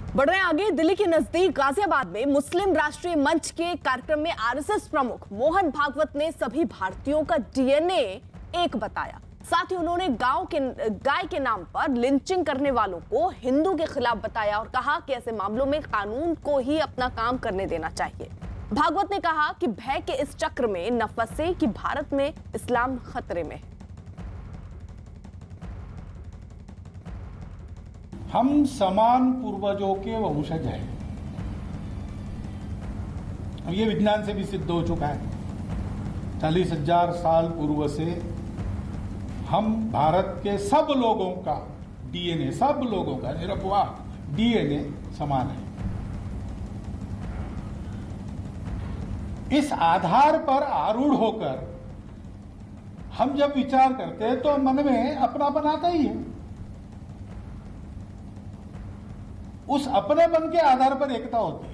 बढ़ रहे हैं आगे। दिल्ली के नजदीक गाजियाबाद में मुस्लिम राष्ट्रीय मंच के कार्यक्रम में आरएसएस प्रमुख मोहन भागवत ने सभी भारतीयों का डीएनए एक बताया। साथ ही उन्होंने गाय के नाम पर लिंचिंग करने वालों को हिंदू के खिलाफ बताया और कहा कि ऐसे मामलों में कानून को ही अपना काम करने देना चाहिए। भागवत ने कहा कि भय के इस चक्र में न फंसे कि भारत में इस्लाम खतरे में है। हम समान पूर्वजों के वंशज हैं। अब ये विज्ञान से भी सिद्ध हो चुका है। 40,000 साल पूर्व से हम भारत के सब लोगों का डीएनए, सब लोगों का निरपवाह डीएनए समान है। इस आधार पर आरूढ़ होकर हम जब विचार करते हैं तो मन में अपनापन आता ही है। उस अपनेपन के आधार पर एकता होती है,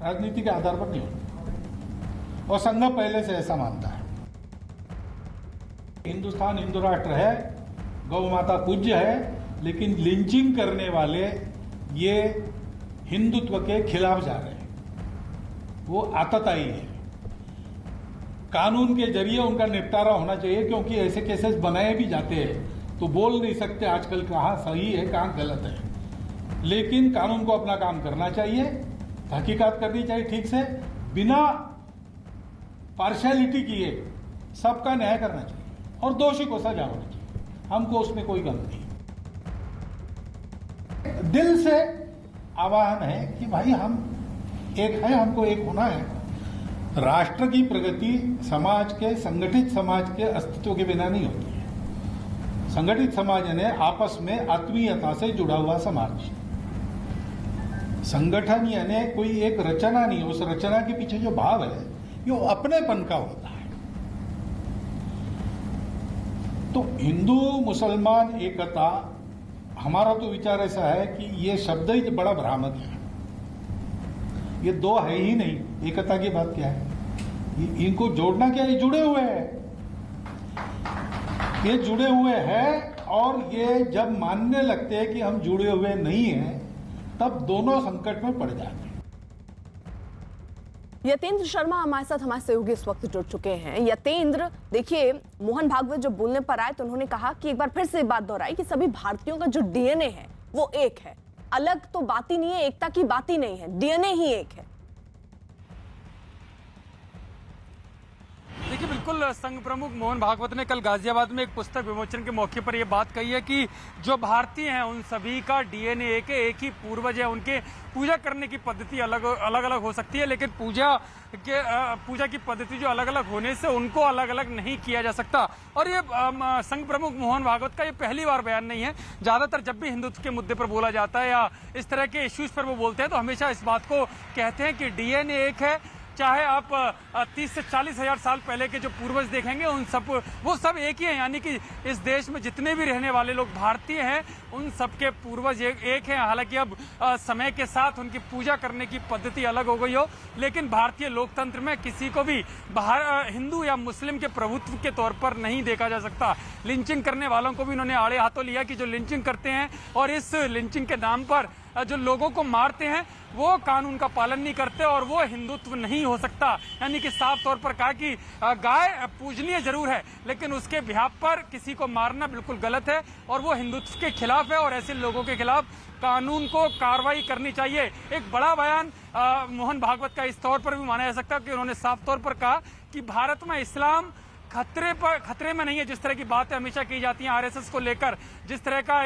राजनीति के आधार पर नहीं होती। और संघ पहले से ऐसा मानता है। हिंदुस्तान हिंदू राष्ट्र है, गौ माता पूज्य है, लेकिन लिंचिंग करने वाले ये हिंदुत्व के खिलाफ जा रहे हैं। वो आतताई है। कानून के जरिए उनका निपटारा होना चाहिए, क्योंकि ऐसे केसेस बनाए भी जाते हैं तो बोल नहीं सकते आजकल कहाँ सही है कहाँ गलत है। लेकिन कानून को अपना काम करना चाहिए, तहकीकात करनी चाहिए ठीक से, बिना पार्शियलिटी किए सबका न्याय करना चाहिए और दोषी को सजा होनी चाहिए। हमको उसमें कोई गम नहीं। दिल से आह्वान है कि भाई हम एक है, हमको एक होना है। राष्ट्र की प्रगति समाज के, संगठित समाज के अस्तित्व के बिना नहीं होती है। संगठित समाज यानी आपस में आत्मीयता से जुड़ा हुआ समाज। संगठन यानी कोई एक रचना नहीं, उस रचना के पीछे जो भाव है ये अपनेपन का होता है। तो हिंदू मुसलमान एकता, हमारा तो विचार ऐसा है कि ये शब्द ही बड़ा भ्रामक है। ये दो है ही नहीं, एकता की बात क्या है? इनको जोड़ना क्या है? ये जुड़े हुए हैं, ये जुड़े हुए हैं। और ये जब मानने लगते हैं कि हम जुड़े हुए नहीं हैं, तब दोनों संकट में पड़ जाते हैं। यतेंद्र शर्मा हमारे साथ, हमारे सहयोगी इस वक्त जुड़ चुके हैं। यतेंद्र, देखिए, मोहन भागवत जब बोलने पर आए तो उन्होंने कहा कि एक बार फिर से बात दोहराई कि सभी भारतीयों का जो डीएनए है वो एक है, अलग तो बात ही नहीं है, एकता की बात ही नहीं है, डीएनए ही एक है। देखिए, बिल्कुल संघ प्रमुख मोहन भागवत ने कल गाजियाबाद में एक पुस्तक विमोचन के मौके पर यह बात कही है कि जो भारतीय हैं उन सभी का डीएनए एक है, एक ही पूर्वज है। उनके पूजा करने की पद्धति अलग अलग हो सकती है, लेकिन पूजा की पद्धति जो अलग अलग होने से उनको अलग अलग नहीं किया जा सकता। और ये संघ प्रमुख मोहन भागवत का ये पहली बार बयान नहीं है। ज्यादातर जब भी हिंदुत्व के मुद्दे पर बोला जाता है या इस तरह के इश्यूज पर वो बोलते हैं तो हमेशा इस बात को कहते हैं कि डीएनए एक है। चाहे आप 30 से 40 हजार साल पहले के जो पूर्वज देखेंगे वो सब एक ही हैं। यानी कि इस देश में जितने भी रहने वाले लोग भारतीय हैं उन सबके पूर्वज एक हैं। हालांकि अब समय के साथ उनकी पूजा करने की पद्धति अलग हो गई हो, लेकिन भारतीय लोकतंत्र में किसी को भी हिंदू या मुस्लिम के प्रभुत्व के तौर पर नहीं देखा जा सकता। लिंचिंग करने वालों को भी इन्होंने आड़े हाथों लिया कि जो लिंचिंग करते हैं और इस लिंचिंग के नाम पर जो लोगों को मारते हैं वो कानून का पालन नहीं करते और वो हिंदुत्व नहीं हो सकता। यानी कि साफ तौर पर कहा कि गाय पूजनीय जरूर है, लेकिन उसके बिहाफ पर किसी को मारना बिल्कुल गलत है और वो हिंदुत्व के खिलाफ है और ऐसे लोगों के खिलाफ कानून को कार्रवाई करनी चाहिए। एक बड़ा बयान मोहन भागवत का इस तौर पर भी माना जा सकता है कि उन्होंने साफ तौर पर कहा कि भारत में इस्लाम खतरे में नहीं है। जिस तरह की बातें हमेशा की जाती हैं आरएसएस को लेकर, जिस तरह का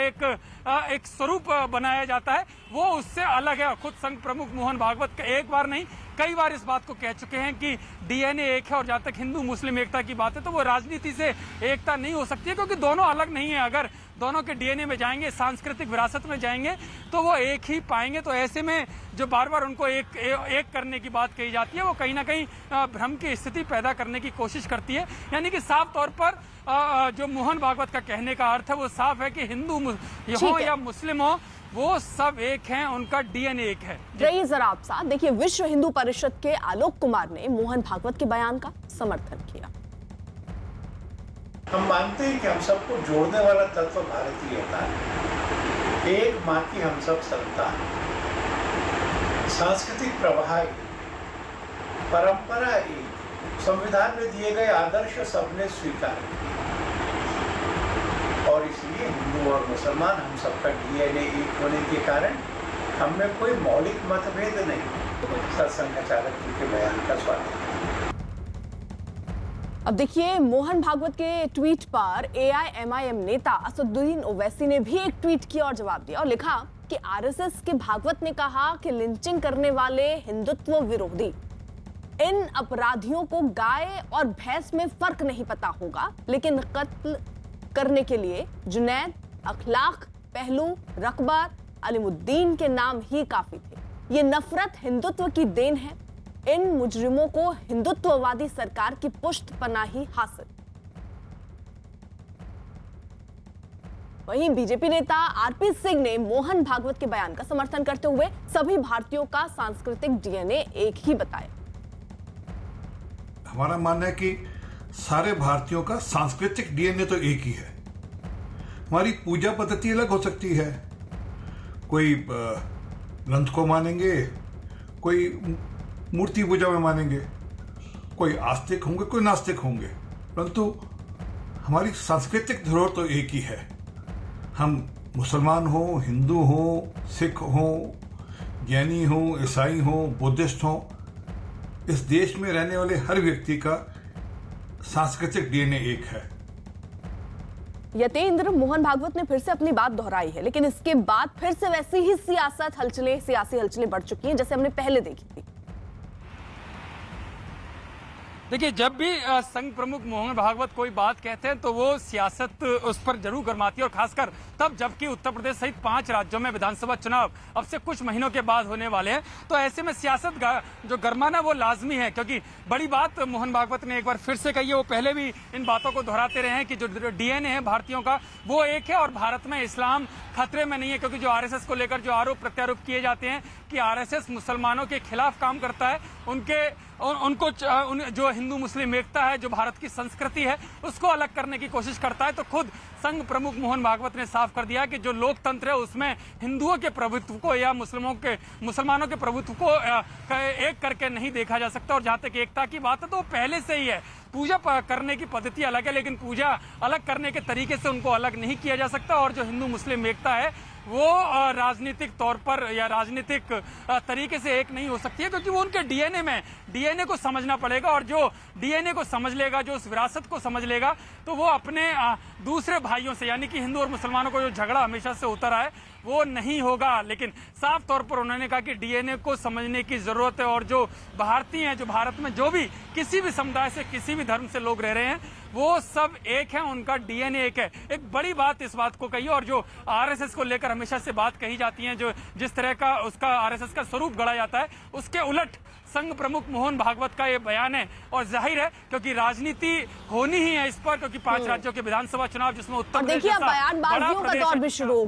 एक स्वरूप बनाया जाता है वो उससे अलग है। खुद संघ प्रमुख मोहन भागवत एक बार नहीं कई बार इस बात को कह चुके हैं कि डीएनए एक है और जहां तक हिंदू मुस्लिम एकता की बात है तो वो राजनीति से एकता नहीं हो सकती है, क्योंकि दोनों अलग नहीं है। अगर दोनों के डीएनए में जाएंगे, सांस्कृतिक विरासत में जाएंगे तो वो एक ही पाएंगे। तो ऐसे में जो बार बार उनको एक करने की बात कही जाती है वो कहीं ना कहीं भ्रम की स्थिति पैदा करने की कोशिश करती है। यानी कि साफ तौर पर जो मोहन भागवत का कहने का अर्थ है वो साफ है कि हिंदू हो या मुस्लिम हो वो सब एक हैं, उनका डीएनए एक है। रही जरा आप साथ देखिए, विश्व हिंदू परिषद के आलोक कुमार ने मोहन भागवत के बयान का समर्थन किया। हम मानते हैं कि हम सबको जोड़ने वाला तत्व भारतीयता है। एक माँ की हम सब संतान, सांस्कृतिक प्रवाह एक, परंपरा एक, संविधान में दिए गए आदर्श सबने स्वीकार किए और इसलिए हिंदू और मुसलमान हम सबका डीएनए एक होने के कारण हम में कोई मौलिक मतभेद नहीं। सरसंघचालक जी के बयान का स्वागत। अब देखिए, मोहन भागवत के ट्वीट पर एआईएमआईएम नेता असदुद्दीन ओवैसी ने भी एक ट्वीट किया और जवाब दिया और लिखा कि आरएसएस के भागवत ने कहा कि लिंचिंग करने वाले हिंदुत्व विरोधी इन अपराधियों को गाय और भैंस में फर्क नहीं पता होगा, लेकिन कत्ल करने के लिए जुनैद, अखलाक, पहलू, रकबर, अलीमुद्दीन के नाम ही काफी थे। ये नफरत हिंदुत्व की देन है। इन मुजरिमों को हिंदुत्ववादी सरकार की पुष्टपनाही हासिल। वहीं बीजेपी नेता आरपी सिंह ने मोहन भागवत के बयान का समर्थन करते हुए सभी भारतीयों का सांस्कृतिक डीएनए एक ही बताया। हमारा मानना है कि सारे भारतीयों का सांस्कृतिक डीएनए तो एक ही है। हमारी पूजा पद्धति अलग हो सकती है, कोई ग्रंथ को मानेंगे, कोई मूर्ति पूजा में मानेंगे, कोई आस्तिक होंगे, कोई नास्तिक होंगे, परंतु हमारी सांस्कृतिक धरोहर तो एक ही है। हम मुसलमान हो, हिंदू हो, सिख हो, जैनी हो, ईसाई हो, बुद्धिस्ट हो, इस देश में रहने वाले हर व्यक्ति का सांस्कृतिक डीएनए एक है। यतेंद्र, मोहन भागवत ने फिर से अपनी बात दोहराई है, लेकिन इसके बाद फिर से वैसी ही सियासी हलचलें बढ़ चुकी हैं जैसे हमने पहले देखी थी। देखिए, जब भी संघ प्रमुख मोहन भागवत कोई बात कहते हैं तो वो सियासत उस पर जरूर गरमाती है, और खासकर तब जबकि उत्तर प्रदेश सहित 5 राज्यों में विधानसभा चुनाव अब से कुछ महीनों के बाद होने वाले हैं। तो ऐसे में सियासत जो गरमाना वो लाजमी है, क्योंकि बड़ी बात मोहन भागवत ने एक बार फिर से कही है। वो पहले भी इन बातों को दोहराते रहे हैं कि जो डीएनए है भारतीयों का वो एक है और भारत में इस्लाम खतरे में नहीं है। क्योंकि जो आरएसएस को लेकर जो आरोप प्रत्यारोप किए जाते हैं कि आरएसएस मुसलमानों के खिलाफ काम करता है, उनको जो हिंदू मुस्लिम एकता है, जो भारत की संस्कृति है, उसको अलग करने की कोशिश करता है, तो खुद संघ प्रमुख मोहन भागवत ने साफ कर दिया कि जो लोकतंत्र है उसमें हिंदुओं के प्रभुत्व को या मुसलमानों के प्रभुत्व को एक करके नहीं देखा जा सकता। और जहां तक एकता की बात है तो पहले से ही है। पूजा करने की पद्धति अलग है, लेकिन पूजा अलग करने के तरीके से उनको अलग नहीं किया जा सकता। और जो हिंदू मुस्लिम एकता है वो राजनीतिक तौर पर या राजनीतिक तरीके से एक नहीं हो सकती है, क्योंकि वो उनके डीएनए को समझना पड़ेगा। और जो डीएनए को समझ लेगा, जो उस विरासत को समझ लेगा, तो वो अपने दूसरे भाइयों से, यानी कि हिंदू और मुसलमानों को जो झगड़ा हमेशा से होता रहा है वो नहीं होगा। लेकिन साफ तौर पर उन्होंने कहा कि डीएनए को समझने की जरूरत है, और जो भारतीय हैं, जो भारत में जो भी किसी भी समुदाय से, किसी भी धर्म से लोग रह रहे हैं, वो सब एक है, उनका डीएनए एक है। एक बड़ी बात इस बात को कही। और जो आरएसएस को लेकर हमेशा से बात कही जाती है, जो जिस तरह का उसका आरएसएस का स्वरूप गढ़ा जाता है, उसके उलट संघ प्रमुख मोहन भागवत का ये बयान है। और जाहिर है क्योंकि राजनीति होनी ही है इस पर, क्योंकि 5 राज्यों के विधानसभा चुनाव जिसमें उत्तर प्रदेश देखिए, अब बयानबाजियों का दौर भी शुरू हो गया।